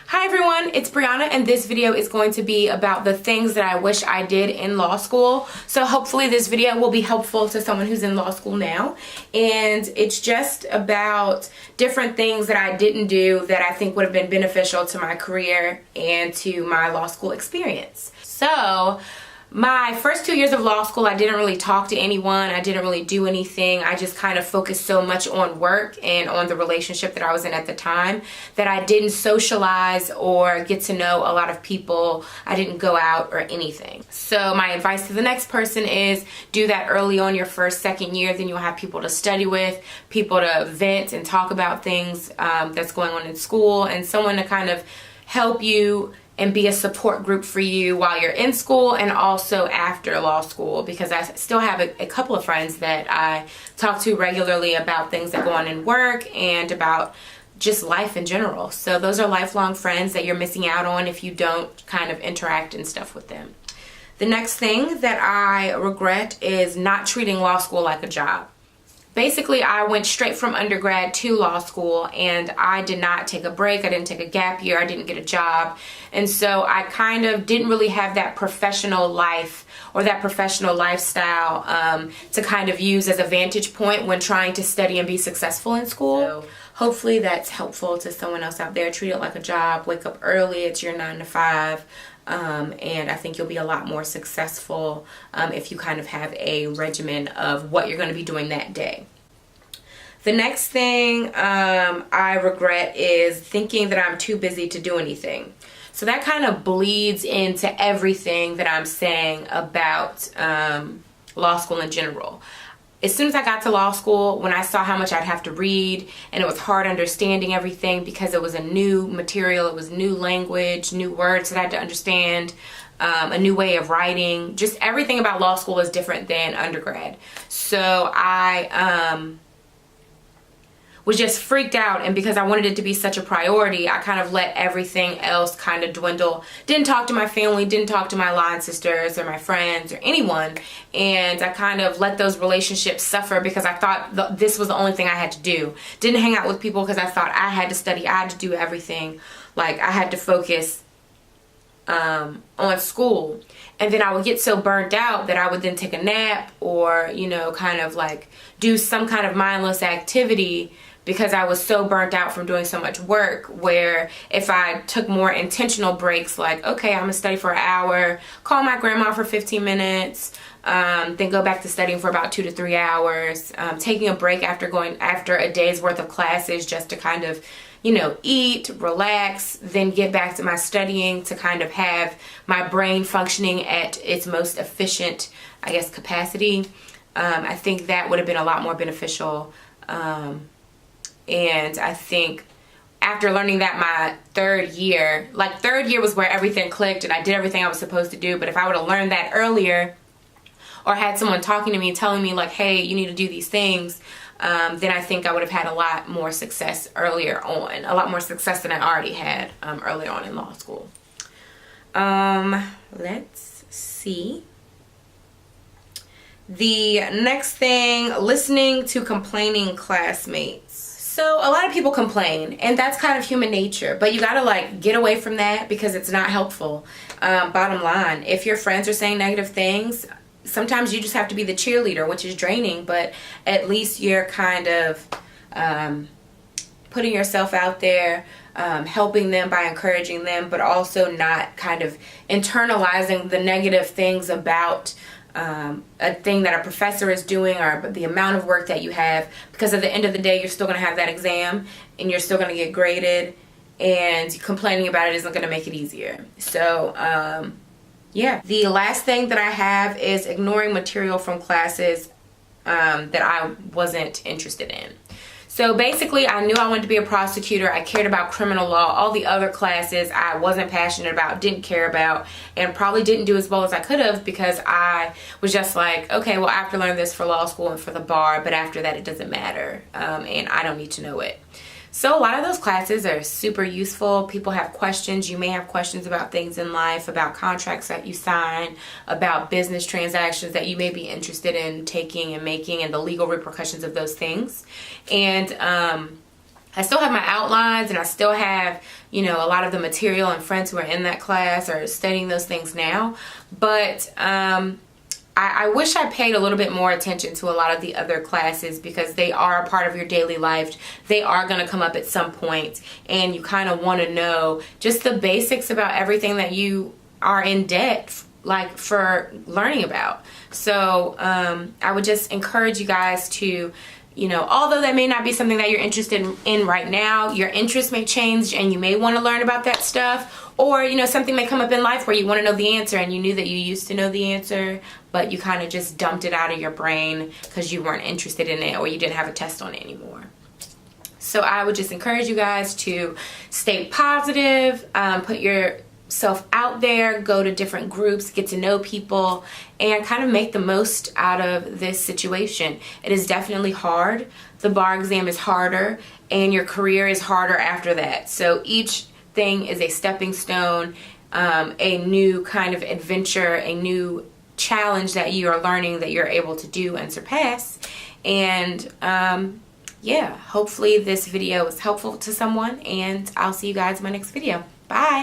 Hi everyone, it's Brianna and this video is going to be about the things that I wish I did in law school. So hopefully this video will be helpful to someone who's in law school now. And it's just about different things that I didn't do that I think would have been beneficial to my career and to my law school experience. So my first 2 years of law school, I didn't really talk to anyone. I didn't really do anything. I just kind of focused so much on work and on the relationship that I was in at the time that I didn't socialize or get to know a lot of people. I didn't go out or anything. So my advice to the next person is do that early on your first, second year. Then you'll have people to study with, people to vent and talk about things that's going on in school, and someone to kind of help you and be a support group for you while you're in school and also after law school, because I still have a couple of friends that I talk to regularly about things that go on in work and about just life in general. So those are lifelong friends that you're missing out on if you don't kind of interact and stuff with them. The next thing that I regret is not treating law school like a job. Basically, I went straight from undergrad to law school and I did not take a break. I didn't take a gap year. I didn't get a job. And so I kind of didn't really have that professional life or that professional lifestyle to kind of use as a vantage point when trying to study and be successful in school. So hopefully that's helpful to someone else out there. Treat it like a job. Wake up early. It's your 9 to 5. And I think you'll be a lot more successful if you kind of have a regimen of what you're going to be doing that day. The next thing I regret is thinking that I'm too busy to do anything. So that kind of bleeds into everything that I'm saying about law school in general. As soon as I got to law school, when I saw how much I'd have to read, and it was hard understanding everything because it was a new material, it was new language, new words that I had to understand, a new way of writing. Just everything about law school is different than undergrad. So I was just freaked out, and because I wanted it to be such a priority, I kind of let everything else kind of dwindle. Didn't talk to my family, didn't talk to my line sisters or my friends or anyone, and I kind of let those relationships suffer because I thought this was the only thing I had to do. Didn't hang out with people because I thought I had to study, I had to do everything. Like I had to focus on school. And then I would get so burnt out that I would then take a nap or, you know, kind of like do some kind of mindless activity because I was so burnt out from doing so much work, where if I took more intentional breaks, like, okay, I'm gonna study for an hour, call my grandma for 15 minutes, then go back to studying for about 2 to 3 hours, taking a break after a day's worth of classes just to kind of, you know, eat, relax, then get back to my studying to kind of have my brain functioning at its most efficient, I guess, capacity. I think that would have been a lot more beneficial. And I think after learning that my third year was where everything clicked and I did everything I was supposed to do. But if I would have learned that earlier or had someone talking to me and telling me like, hey, you need to do these things, then I think I would have had a lot more success earlier on. A lot more success than I already had earlier on in law school. Let's see. The next thing, listening to complaining classmates. So a lot of people complain, and that's kind of human nature, but you gotta like get away from that because it's not helpful. Bottom line, if your friends are saying negative things, sometimes you just have to be the cheerleader, which is draining, but at least you're kind of putting yourself out there, helping them by encouraging them, but also not kind of internalizing the negative things about a thing that a professor is doing or the amount of work that you have, because at the end of the day you're still going to have that exam and you're still going to get graded, and complaining about it isn't going to make it easier. So yeah, the last thing that I have is ignoring material from classes that I wasn't interested in. So basically, I knew I wanted to be a prosecutor. I cared about criminal law. All the other classes I wasn't passionate about, didn't care about, and probably didn't do as well as I could have because I was just like, okay, well, I have to learn this for law school and for the bar, but after that, it doesn't matter, and I don't need to know it. So a lot of those classes are super useful. People have questions. You may have questions about things in life, about contracts that you sign, about business transactions that you may be interested in taking and making, and the legal repercussions of those things. And I still have my outlines, and I still have, you know, a lot of the material, and friends who are in that class are studying those things now. But I wish I paid a little bit more attention to a lot of the other classes, because they are a part of your daily life. They are going to come up at some point, and you kind of want to know just the basics about everything that you are in debt like for learning about. So I would just encourage you guys to, you know, although that may not be something that you're interested in right now, your interest may change and you may want to learn about that stuff. Or, you know, something may come up in life where you want to know the answer, and you knew that you used to know the answer, but you kind of just dumped it out of your brain because you weren't interested in it, or you didn't have a test on it anymore. So I would just encourage you guys to stay positive, put yourself out there, go to different groups, get to know people, and kind of make the most out of this situation. It is definitely hard. The bar exam is harder, and your career is harder after that. So each thing is a stepping stone, a new kind of adventure, a new challenge that you are learning that you're able to do and surpass. And yeah, hopefully this video was helpful to someone, and I'll see you guys in my next video. Bye.